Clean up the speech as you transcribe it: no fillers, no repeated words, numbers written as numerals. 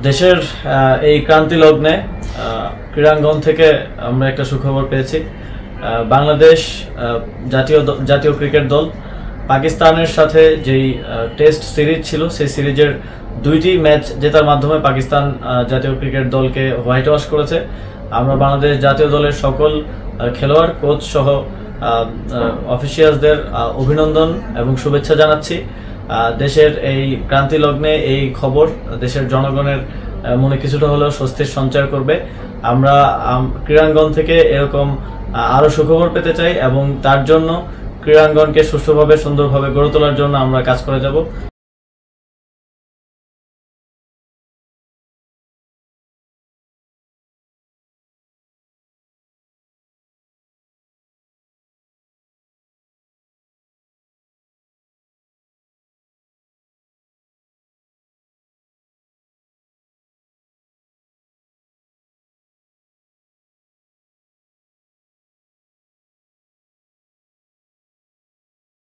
দেশের এই ক্রান্তি লগ্নে ক্রীড়াঙ্গন থেকে আমরা একটা সুখবর পেয়েছি। বাংলাদেশ জাতীয় ক্রিকেট দল পাকিস্তানের সাথে যেই টেস্ট সিরিজ ছিল সেই সিরিজের 2টি ম্যাচ জেতার মাধ্যমে পাকিস্তান জাতীয় ক্রিকেট দলকে হোয়াইট ওয়াশ করেছে। আমরা বাংলাদেশ জাতীয় দলের সকল খেলোয়াড়, কোচ সহ অফিসিয়ালসদের অভিনন্দন এবং শুভেচ্ছা জানাচ্ছি। দেশের এই ক্রান্তি লগ্নে এই খবর দেশের জনগণের মনে কিছুটা হলেও স্বস্তির সঞ্চার করবে। আমরা ক্রীড়াঙ্গন থেকে এরকম আরও সুখবর পেতে চাই এবং তার জন্য ক্রীড়াঙ্গনকে সুষ্ঠুভাবে সুন্দরভাবে গড়ে তোলার জন্য আমরা কাজ করে যাব।